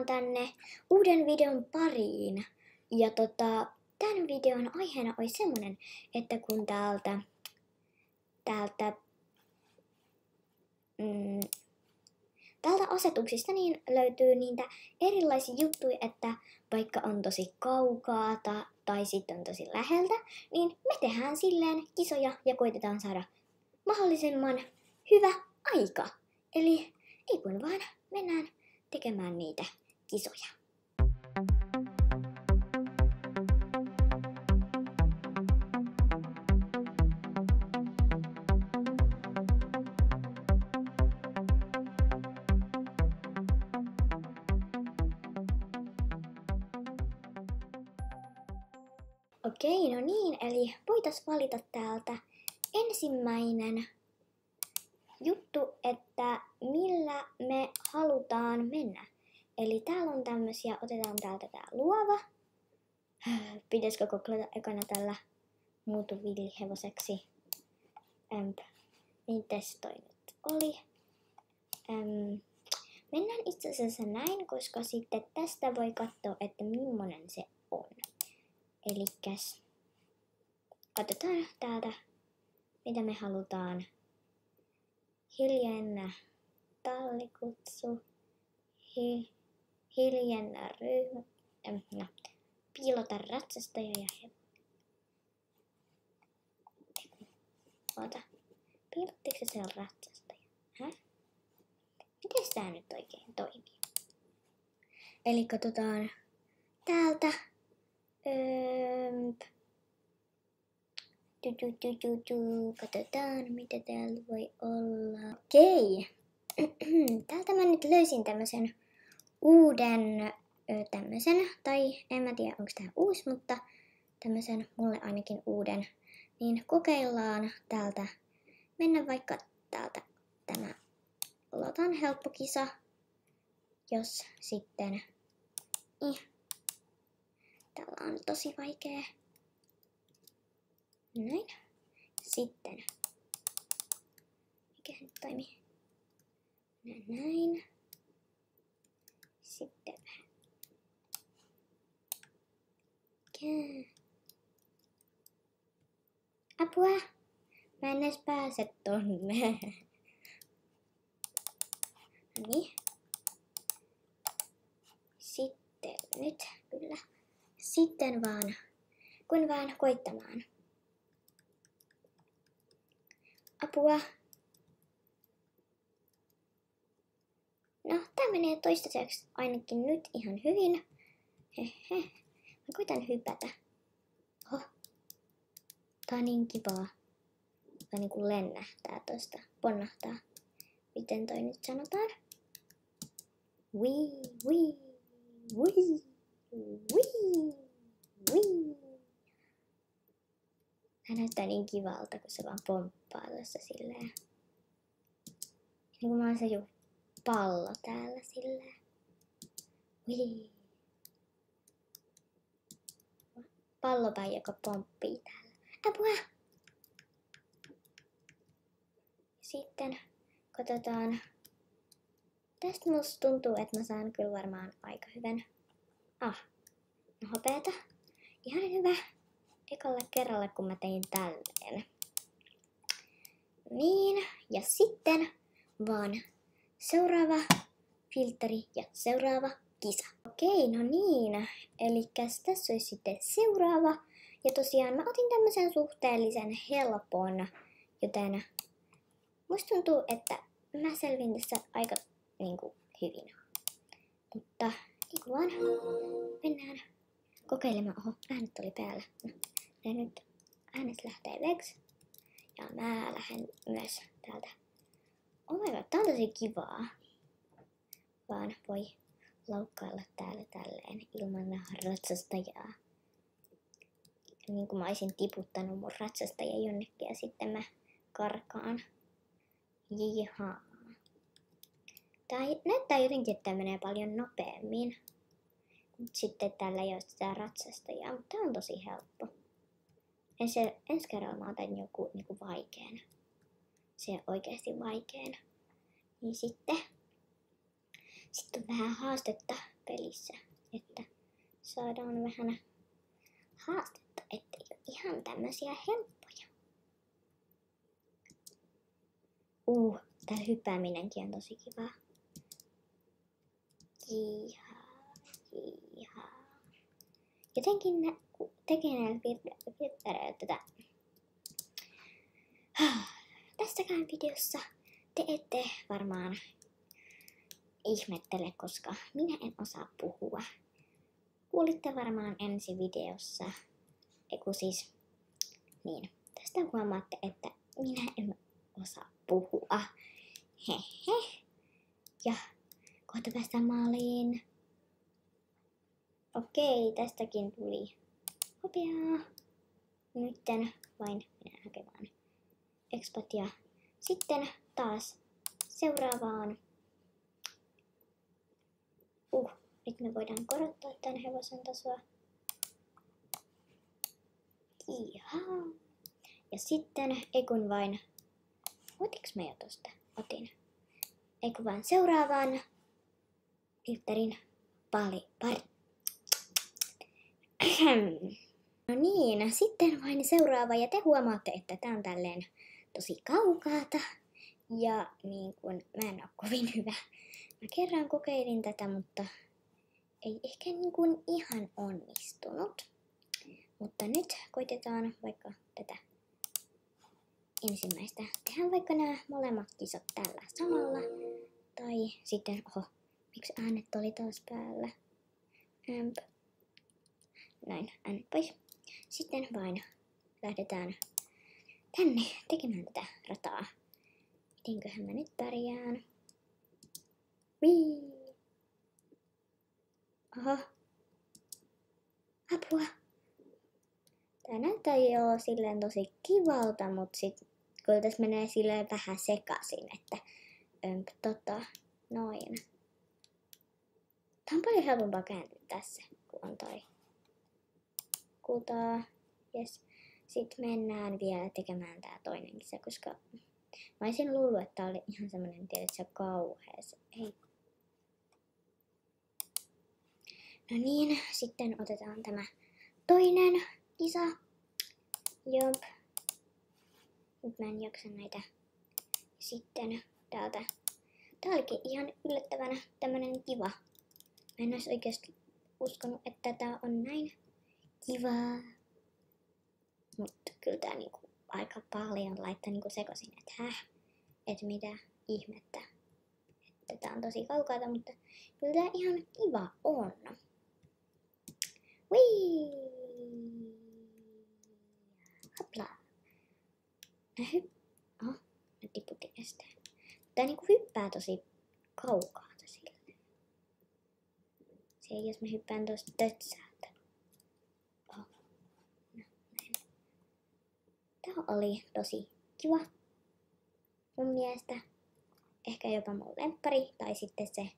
tänne uuden videon pariin. Ja tämän videon aiheena oli semmonen, että kun täältä asetuksista niin löytyy niitä erilaisia juttuja, että vaikka on tosi kaukaa tai sitten on tosi läheltä, niin me tehdään silleen kisoja ja koitetaan saada mahdollisimman hyvä aika. Eli ei kun vaan mennään tekemään niitä kisoja. Okei, no niin, eli voitais valita täältä ensimmäinen juttu, että millä me halutaan mennä. Eli täällä on tämmösiä, otetaan täältä tää luova. Pitäisikö kokeilla ekana tällä muutu villihevoseksi? Mites toi nyt oli? Mennään itse asiassa näin, koska sitten tästä voi katsoa, että millainen se on. Elikkäs katsotaan täältä, mitä me halutaan. Hiljennä tallikutsu, hiljennä ryhmä, piilota ratsastaja ja piilottiko se on ratsastaja? Miten tää nyt oikein toimii? Eli katsotaan täältä. Katsotaan, mitä täällä voi olla. Okei. Täältä mä nyt löysin tämmösen uuden tai en mä tiedä onko tää uusi, mutta tämmösen mulle ainakin uuden. Niin kokeillaan täältä. Mennään vaikka täältä tämä Lotan helppokisa. Jos sitten täällä on tosi vaikea. Näin. Sitten. Mikä nyt toimii? Näin. Sitten vähän. Apua! Mä en edes pääse tonne. Noniin. Sitten nyt kyllä. Sitten vaan. Kun vaan koittamaan. Apua. No, tää menee toistaiseksi ainakin nyt ihan hyvin. Hehe. Mä koitan hypätä. Oho. Tää on niin kivaa. Tää niinku lennähtää tosta. Ponnahtaa. Miten toi nyt sanotaan? Wii, wii, wii, wii, wii. Tää näyttää niin kivalta, kun se vaan pomppaa tuossa silleen. Niin kuin mä oon se pallo täällä silleen. Wii. Pallopäin, joka pomppii täällä. Apua! Sitten katsotaan. Tästä musta tuntuu, että mä saan kyllä varmaan aika hyvän. No hopeeta. Ihan hyvä. Ekalle kerralle, kun mä tein tälleen. Niin, ja sitten vaan seuraava filtteri ja seuraava kisa. Okei, no niin. Elikkäs tässä olisi sitten seuraava. Ja tosiaan mä otin tämmöisen suhteellisen helpon, joten musta tuntuu, että mä selvin tässä aika hyvin. Mutta niin kuin vaan mennään kokeilemaan. Oho, äänet oli päällä. No, nyt äänet lähtee veksi. Ja mä lähden myös täältä. Oh my god, tää on tosi kivaa. Vaan voi laukkailla täällä tälleen ilman ratsastajaa. Niin kuin mä olisin tiputtanut mun ratsastajia jonnekin ja sitten mä karkaan. Jihaa. Tää näyttää jotenkin, että tää menee paljon nopeammin. Sitten täällä ei ole sitä ratsastajaa, mutta tää on tosi helppo. Ensi kerralla mä otan joku vaikean. Se on oikeasti vaikean. Niin sitten on vähän haastetta pelissä, että saadaan vähän haastetta, ettei ole ihan tämmösiä helppoja. Tää hyppääminenkin on tosi kivaa. Jihaa. Jotenkin ne tekee näillä virtareilla tätä. Tässäkään videossa te ette varmaan ihmettele, koska minä en osaa puhua. Kuulitte varmaan ensi videossa. Niin, tästä huomaatte, että minä en osaa puhua. Hehe. Ja kohta päästään maaliin. Okei, tästäkin tuli hopeaa. Nytten vain minä hakemaan expat ja sitten taas seuraavaan. Nyt me voidaan korottaa tän hevosen tasoa. Ihaa. Ja sitten, eikun vain, otiks mä jo tosta? Otin. Eikun vain seuraavaan filterin pari. No niin, sitten vain seuraava ja te huomaatte, että tää on tälleen tosi kaukaata. Ja niin kun mä en oo kovin hyvä. Mä kerran kokeilin tätä, mutta ei ehkä niin kuin ihan onnistunut. Mutta nyt koitetaan vaikka tätä ensimmäistä. Tehdään vaikka nämä molemmat kisat tällä samalla. Tai sitten, miksi äänet oli taas päällä? Näin, äänet pois. Sitten vain lähdetään tänne tekemään tätä rataa. Mitenköhän mä nyt pärjään? Apua. Tää näyttää jo silleen tosi kivalta, mut sit kyllä tässä menee silleen vähän sekaisin, että noin. Tää on paljon helpompaa kääntyä tässä, kun on toi kultaa. Yes. Sitten mennään vielä tekemään tää toinen kisa, koska mä olisin luullut, että tää oli ihan semmonen, tiedätkö, kauhees. Ei. No niin, sitten otetaan tämä toinen kisa. Jop. Nyt mä en jaksa näitä. Sitten täältä. Tää olikin ihan yllättävänä tämmönen kiva. Mä en ois oikeesti uskonut, että tää on näin kivaa. Mutta kyllä tää niinku aika paljon laittaa niinku sekaisin, että et mitä ihmettä. Että tää on tosi kaukaata, mutta kyllä tää ihan kiva on. Wii! Hopla! Nyt tiputin esteen. Tää niinku hyppää tosi kaukaata silleen. Se ei, jos mä hyppään tosta tötsäältä. No, näin. Tää oli tosi kiva. Mun mielestä. Ehkä jopa mun lemppari. Tai sitten se.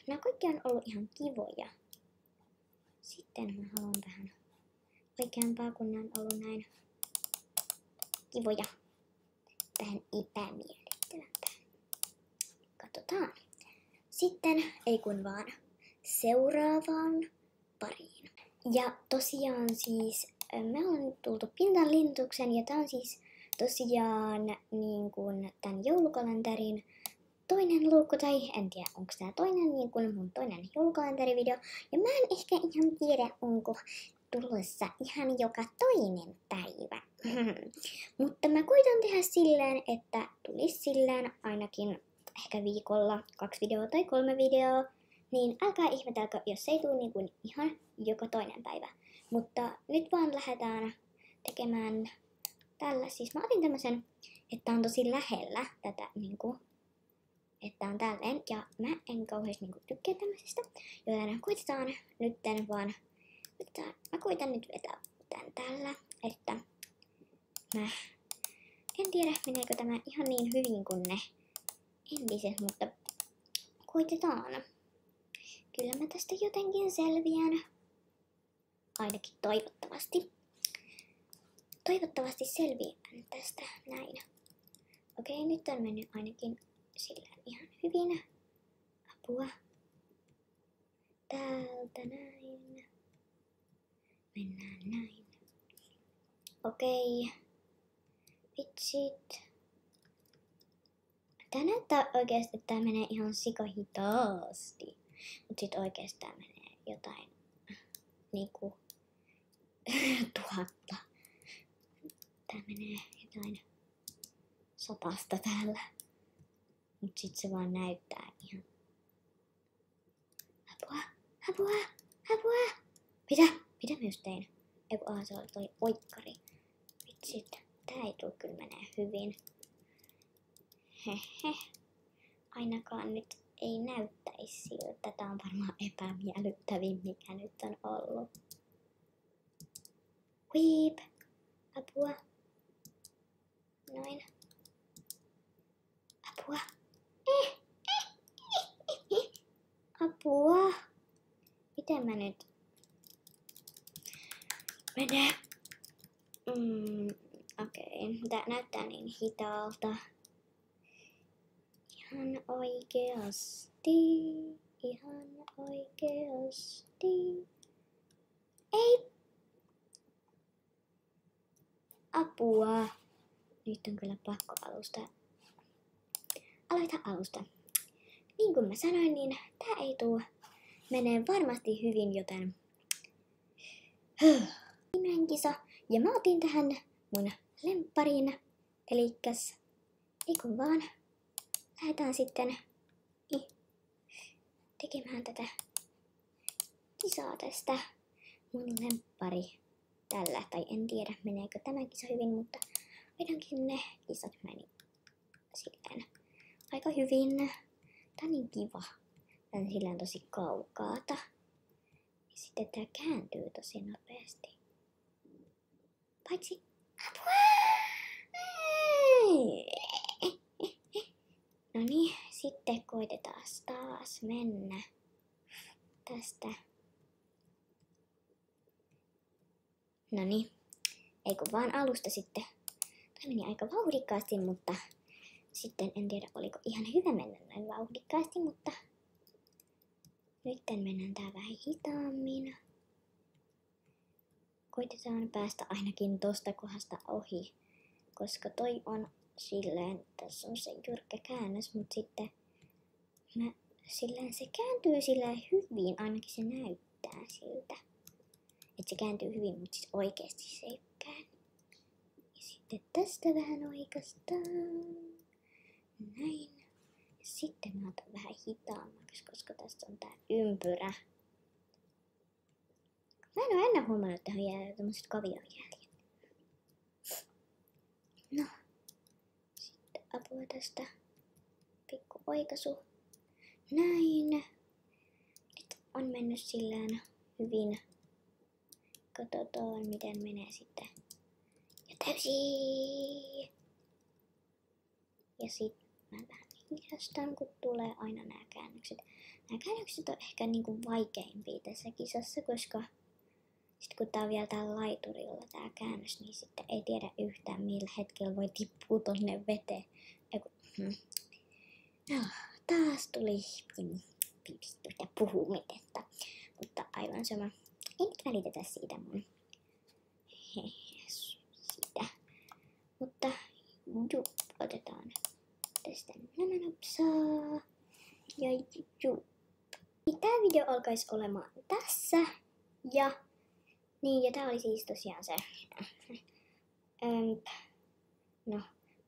Nämä kaikki on ollut ihan kivoja. Sitten mä haluan vähän oikeampaa, kun nämä on ollut näin kivoja. Vähän epämiellyttävämpää. Katsotaan. Sitten, ei kun vaan, seuraavaan pariin. Ja tosiaan siis, me ollaan tultu pintalintuksen ja tää on siis tosiaan niin kuin tän joulukalenterin toinen luukku, tai en tiedä onko tää toinen, niin kuin mun toinen joulukalenterivideo. Ja mä en ehkä ihan tiedä, onko tulossa ihan joka toinen päivä. Mutta mä koitan tehdä silleen, että tulisi silleen ainakin ehkä viikolla 2 videoa tai 3 videoa. Niin älkää ihmetelkö, jos ei tule niin kuin ihan joka toinen päivä. Mutta nyt vaan lähdetään tekemään tällä. Siis mä otin tämmösen, että on tosi lähellä tätä niinku. Että on tälleen, ja mä en kauheasti niinku tykkää tämmöisestä, joten koitetaan nytten vaan, mä koitan nyt vetää tän tällä, että mä en tiedä meneekö tämä ihan niin hyvin kuin ne entiset, mutta koitetaan. Kyllä mä tästä jotenkin selviän, ainakin toivottavasti. Toivottavasti selviän tästä näin. Okei, nyt on mennyt ainakin sillä ihan hyvin. Apua. täältä näin. Mennään näin. Okei. Vitsit. Tää näyttää oikeesti, että tää menee ihan sikahitaasti. Mut sit oikeesti tää menee jotain niinku 1000. Tää menee jotain 100 täällä. Mut sit se vaan näyttää ihan. Apua! Mitä mä just tein? Eiku, se oli toi oikkari. Vitsit, tää ei tuu kyllä menee hyvin. Hehe. Ainakaan nyt ei näyttäisi siltä. Tää on varmaan epämiellyttävin, mikä nyt on ollut. Huip! Apua. Noin. Apua. Apua. Miten mä nyt? Mene. Okei. Tää näyttää niin hitaalta. Ihan oikeasti. Ei. Apua. Nyt on kyllä pakko aloita alusta. Niin kuin mä sanoin, niin tää ei tuu menee varmasti hyvin, joten viimeinen kisa. Ja mä otin tähän mun lempparin. Elikkäs, ei kun vaan, lähdetään sitten tekemään tätä kisaa tästä mun lemppari tällä. Tai en tiedä meneekö tämä kisa hyvin, mutta ainakin ne kisat meni silleen aika hyvin. Tää on niin kiva. Tää on silleen tosi kaukaata. Ja sitten tää kääntyy tosi nopeasti. Paitsi apua! No niin, sitten koitetaan taas mennä tästä. No niin, eikö vaan alusta sitten. Tämä meni aika vauhdikkaasti, mutta sitten en tiedä oliko ihan hyvä mennä näin vauhdikkaasti, mutta nyt mennään tää vähän hitaammin. Koitetaan päästä ainakin tosta kohdasta ohi, koska toi on silleen, tässä on se jyrkkä käännös, mutta sitten silleen se kääntyy silleen hyvin, ainakin se näyttää siltä. Että se kääntyy hyvin, mutta siis oikeesti se ei käänny. Ja sitten tästä vähän oikaistaan. Näin. Ja sitten mä otan vähän hitaammaksi, koska tästä on tää ympyrä. Mä en oo ennen huomannut, että tähän jää tämmöset kaviojäljet. No. Sitten apua tästä. Pikku oikaisu. Näin. Nyt on mennyt sillään hyvin. Katsotaan miten menee sitten. Ja täysin. Ja sit mä vähän hidastan, kun tulee aina nämä käännökset. Nämä käännökset on ehkä niinku vaikeimpia tässä kisassa, koska sit kun tää on vielä täällä laiturilla tää käännös, niin sitten ei tiedä yhtään millä hetkellä voi tippua tonne veteen. No, taas tuli pipistystä puhumitetta, mutta aivan sama. Ei nyt välitetä siitä mun siitä. Mutta otetaan tästä nananapsaa. Ja tää video alkaisi olemaan tässä. Ja tää oli siis tosiaan se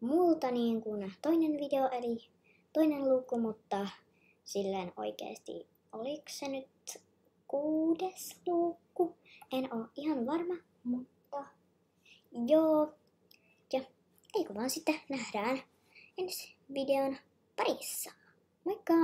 multa niin kuin toinen video, eli toinen luku, mutta silleen oikeesti oliko se nyt 6. luku? En oo ihan varma, mutta joo. Ja eikö vaan sitten nähdään ensi videon parissa. Moikka!